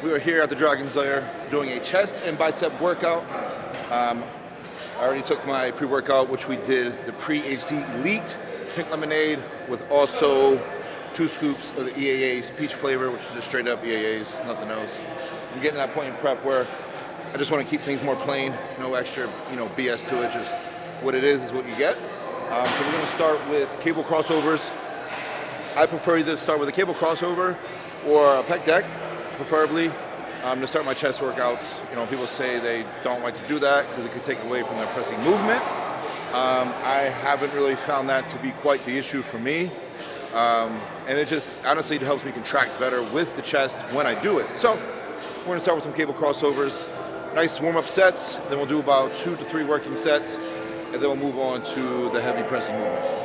We are here at the Dragon's Lair doing a chest and bicep workout. I already took my pre-workout, which we did the Pre-HD Elite pink lemonade with also 2 scoops of the EAA's peach flavor, which is just straight up EAA's, nothing else. I'm getting to that point in prep where I just want to keep things more plain, no extra, BS to it. Just what it is what you get. So we're going to start with cable crossovers. I prefer either to start with a cable crossover or a pec deck, preferably, to start my chest workouts. People say they don't like to do that because it could take away from their pressing movement. I haven't really found that to be quite the issue for me. And it just, honestly, it helps me contract better with the chest when I do it. So we're going to start with some cable crossovers. Nice warm-up sets, then we'll do about 2 to 3 working sets, and then we'll move on to the heavy pressing movement.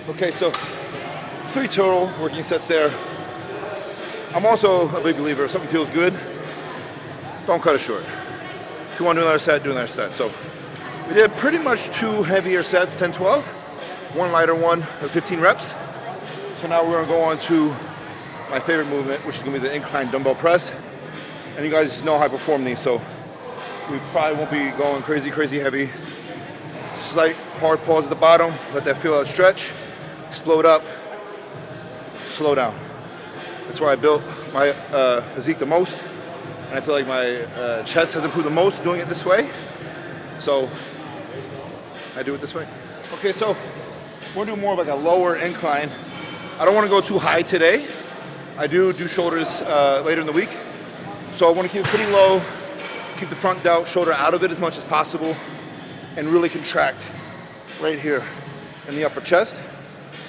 Okay, so 3 total working sets there. I'm also a big believer, if something feels good, don't cut it short. If you want to do another set, do another set. So we did pretty much 2 heavier sets, 10-12, 1 lighter one of 15 reps. So now we're gonna go on to my favorite movement, which is gonna be the incline dumbbell press. And you guys know how I perform these, so we probably won't be going crazy heavy. Slight hard pause at the bottom, let that feel out stretch, explode up, slow down. That's where I built my physique the most, and I feel like my chest has improved the most doing it this way. So I do it this way. Okay, so we're gonna do more of like a lower incline. I don't wanna go too high today. I do shoulders later in the week. So I wanna keep it pretty low, keep the front delt, shoulder out of it as much as possible, and really contract right here in the upper chest.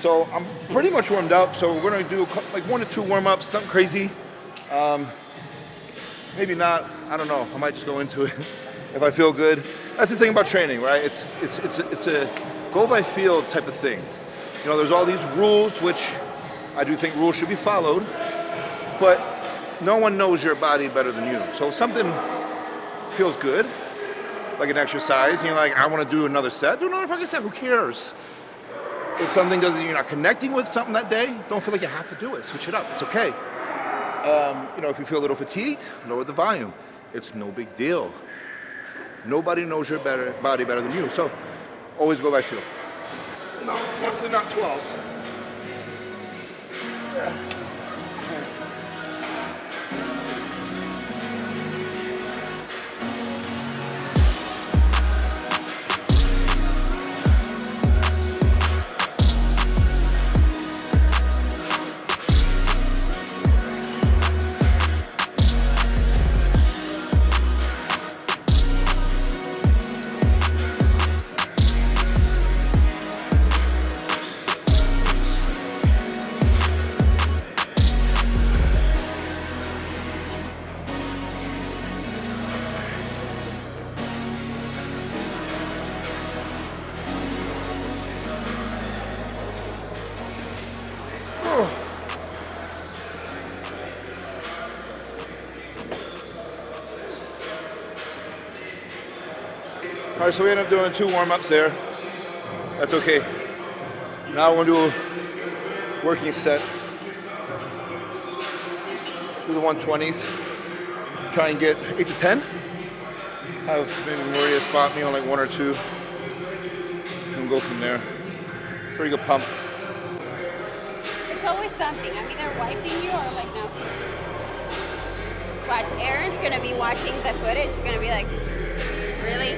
So I'm pretty much warmed up, so we're gonna do like 1 to 2 warm-ups, something crazy. Maybe not, I don't know, I might just go into it if I feel good. That's the thing about training, right? It's a go by feel type of thing. There's all these rules, which I do think rules should be followed, but no one knows your body better than you. So if something feels good, like an exercise, and you're like, I want to do another set, do another fucking set, who cares? If something doesn't, you're not connecting with something that day, don't feel like you have to do it, switch it up, it's okay. If you feel a little fatigued, lower the volume. It's no big deal. Nobody knows your body better than you, so always go by feel. No, definitely not 12s. Yeah. All right, so we end up doing 2 warm-ups there. That's okay. Now we're gonna do a working set. Do the 120s. Try and get 8 to 10. Have maybe Maria spot me on like 1 or 2. And go from there. Pretty good pump. It's always something. I'm either wiping you or like no. Watch, Erin's gonna be watching the footage. She's gonna be like, really?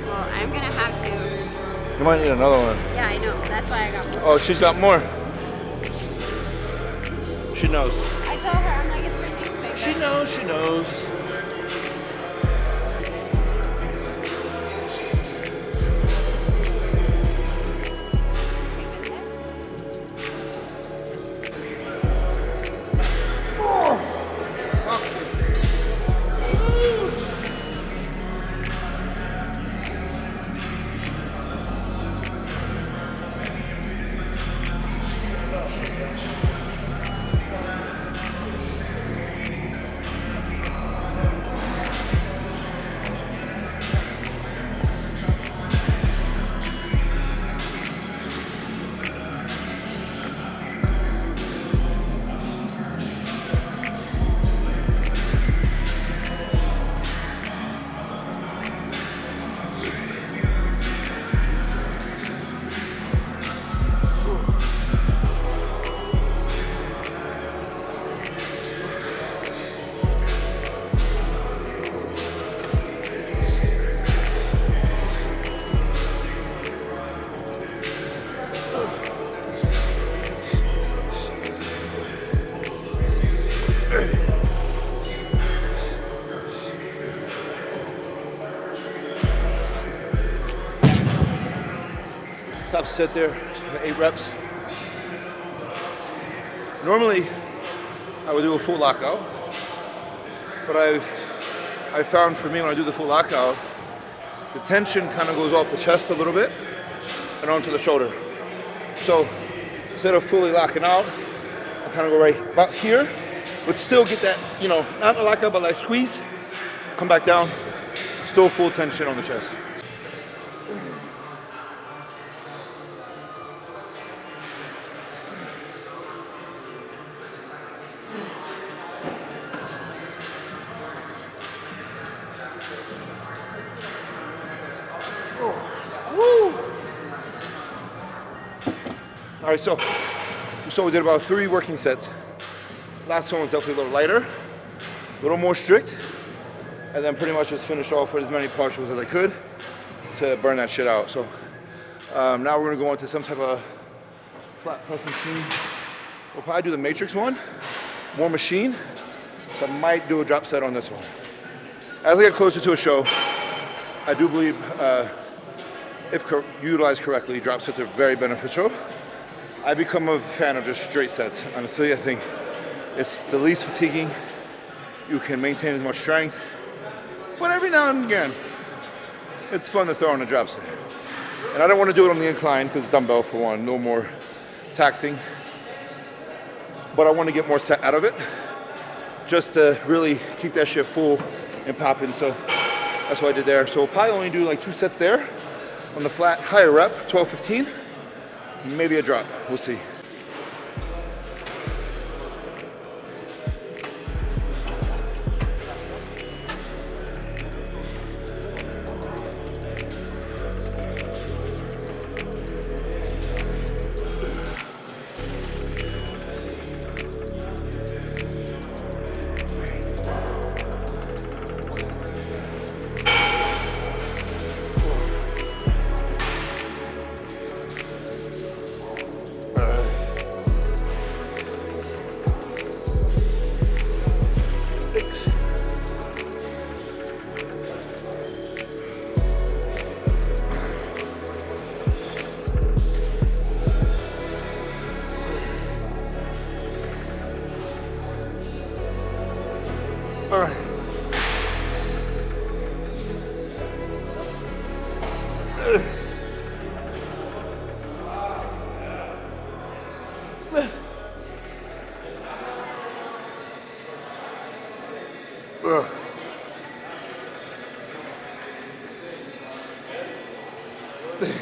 Well, I'm gonna have to. You might need another one. Yeah, I know. That's why I got more. Oh, she's got more. She knows. I told her, I'm like, it's ridiculous. She knows, she knows. Stop, sit there, 8 reps. Normally, I would do a full lockout, but I've found for me when I do the full lockout, the tension kind of goes off the chest a little bit and onto the shoulder. So instead of fully locking out, I kind of go right about here, but still get that, you know, not a lockout, but like squeeze, come back down, still full tension on the chest. All right, so we did about 3 working sets. Last one was definitely a little lighter, a little more strict, and then pretty much just finished off with as many partials as I could to burn that shit out. So now we're gonna go into some type of flat press machine. We'll probably do the matrix one, more machine. So I might do a drop set on this one. As I get closer to a show, I do believe if utilized correctly, drop sets are very beneficial. I become a fan of just straight sets. Honestly, I think it's the least fatiguing. You can maintain as much strength, but every now and again, it's fun to throw on a drop set. And I don't want to do it on the incline because it's dumbbell for one, no more taxing. But I want to get more set out of it, just to really keep that shit full and popping. So that's what I did there. So we'll probably only do like 2 sets there on the flat, higher rep, 12, 15. Maybe a drop, we'll see. Oh.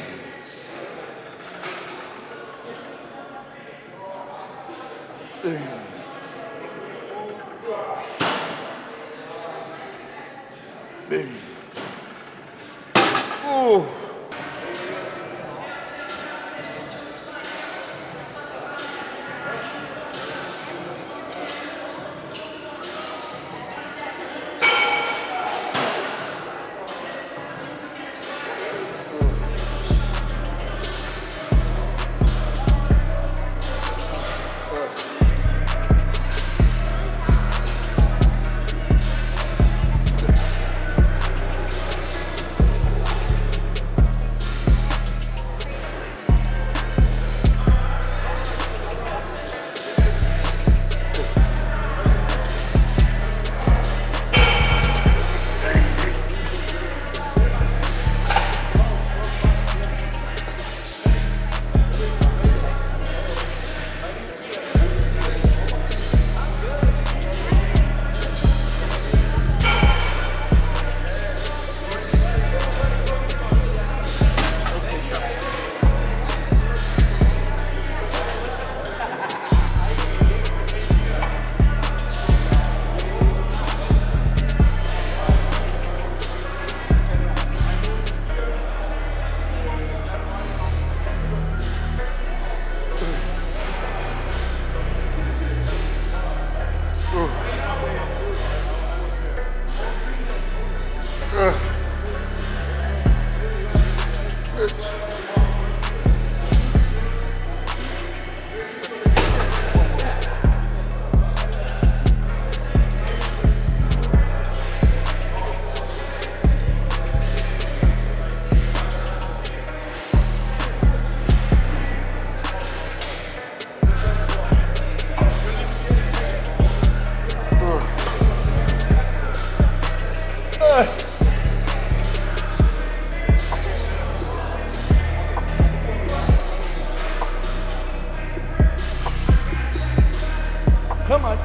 Come on.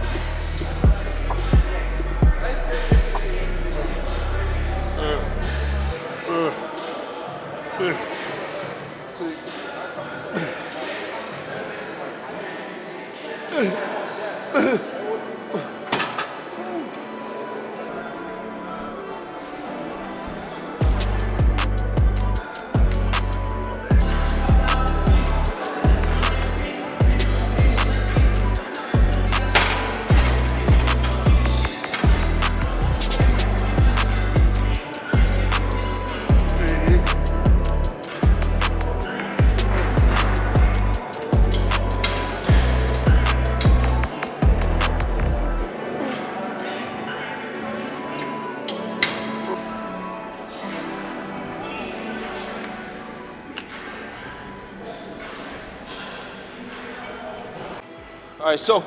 All right, so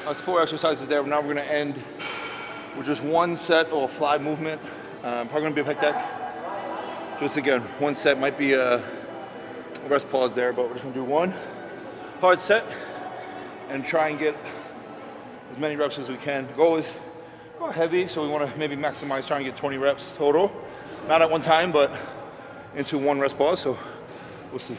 that's 4 exercises there. Now we're gonna end with just 1 set or fly movement. Probably gonna be a pec deck. Just again, 1 set, might be a rest pause there, but we're just gonna do 1 hard set and try and get as many reps as we can. The goal is go heavy, so we wanna maybe maximize, try and get 20 reps total. Not at one time, but into 1 rest pause, so we'll see.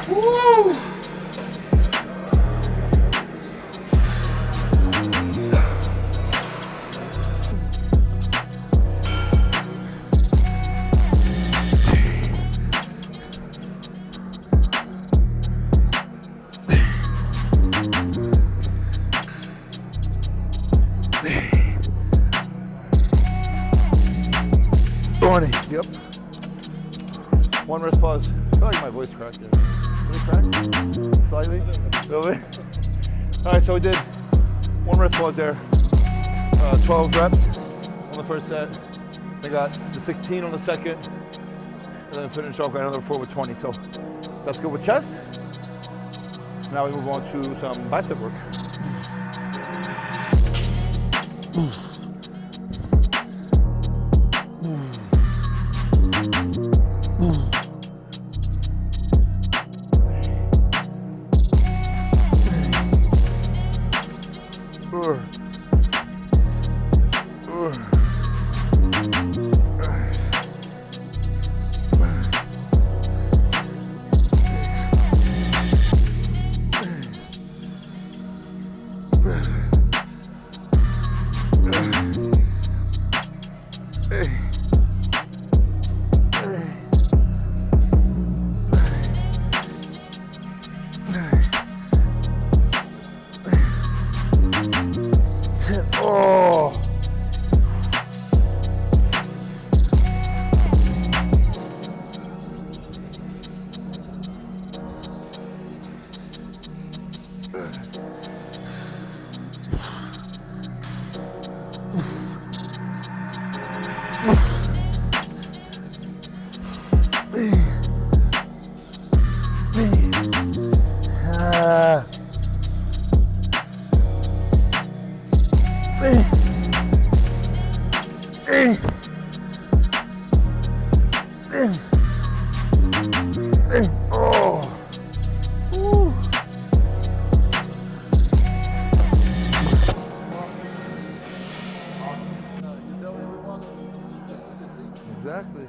Woo! Yep. 1 rest pause. I feel like my voice cracked there. Did it crack? Slightly? A little bit? All right, so we did 1 rest pause there. 12 reps on the first set. I got the 16 on the second. And then finish off with another 4 with 20. So that's good with chest. Now we move on to some bicep work. Oh. Exactly.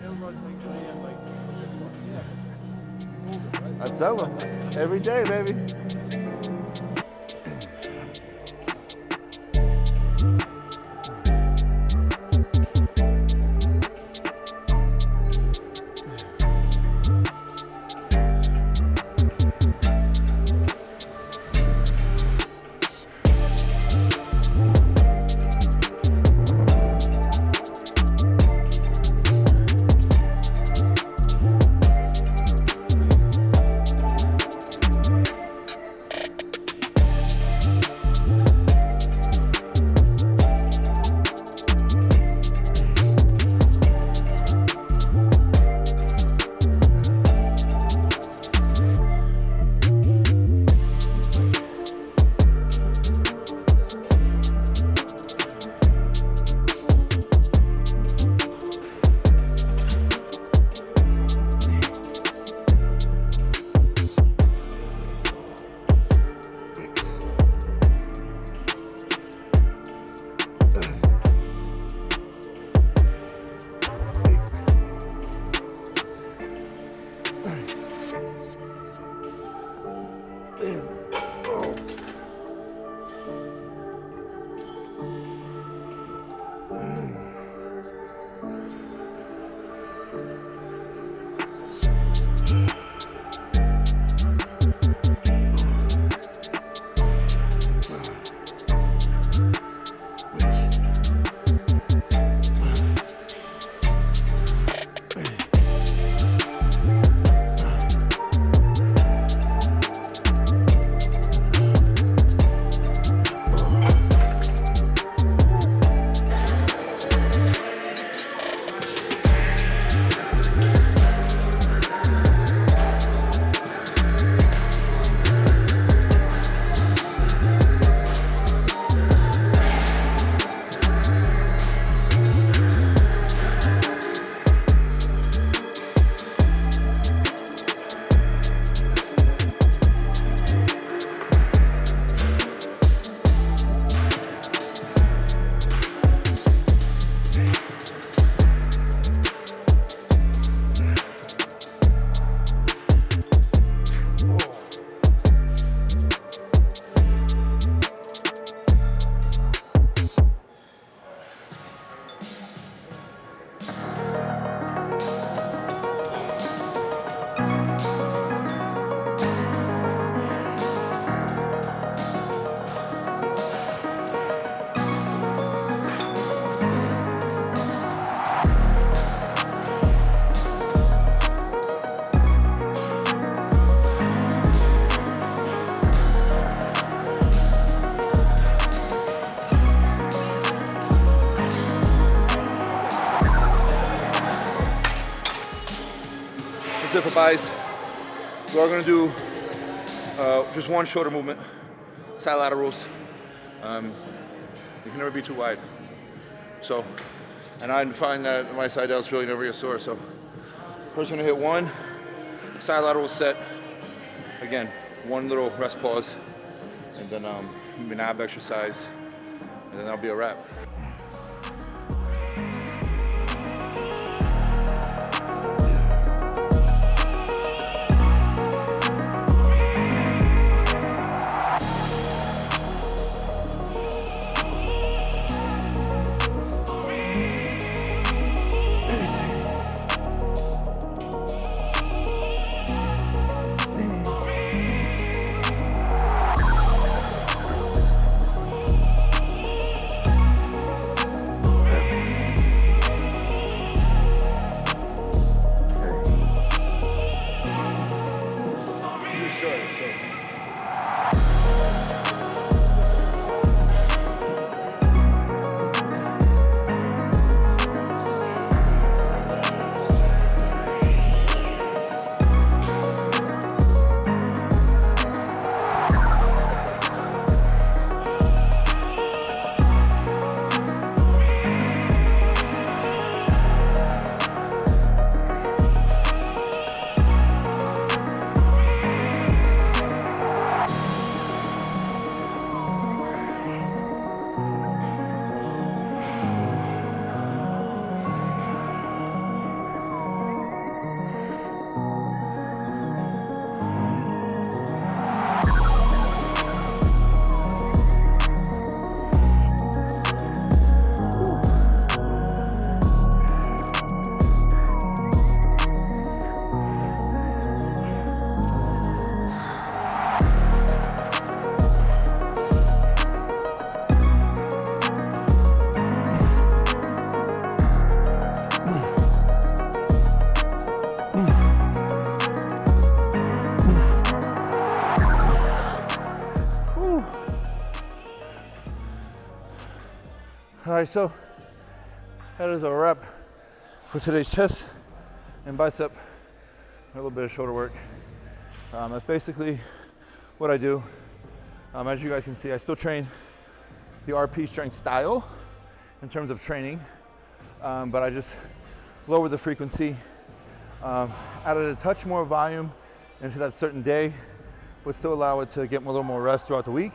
I tell them every day, baby. That's it for buys. We are going to do Just one shoulder movement, side laterals. You can never be too wide. So, and I find that my side delts really never get sore. So, first gonna hit one side lateral set. Again, one little rest pause, and then maybe an ab exercise, and then that'll be a wrap. All right, so that is a wrap for today's chest and bicep, a little bit of shoulder work. That's basically what I do. As you guys can see, I still train the RP strength style in terms of training, but I just lowered the frequency, added a touch more volume into that certain day, but still allow it to get a little more rest throughout the week.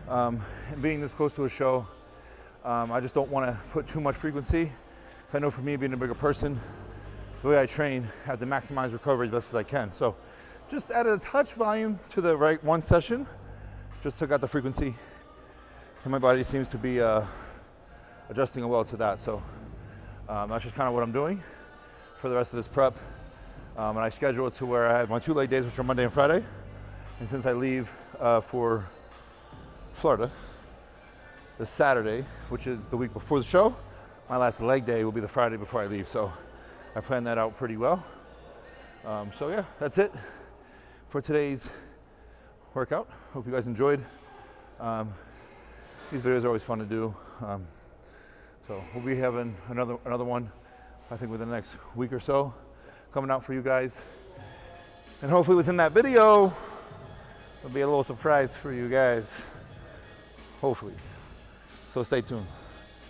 And being this close to a show, I just don't want to put too much frequency. Because I know for me, being a bigger person, the way I train, I have to maximize recovery as best as I can. So just added a touch volume to the right one session, just took out the frequency, and my body seems to be adjusting well to that. So that's just kind of what I'm doing for the rest of this prep. And I schedule it to where I have my 2 leg days, which are Monday and Friday. And since I leave for Florida this Saturday, which is the week before the show, my last leg day will be the Friday before I leave. So I planned that out pretty well. So yeah, that's it for today's workout. Hope you guys enjoyed. These videos are always fun to do. So we'll be having another one, I think within the next week or so, coming out for you guys. And hopefully within that video, there'll be a little surprise for you guys. Hopefully. So stay tuned.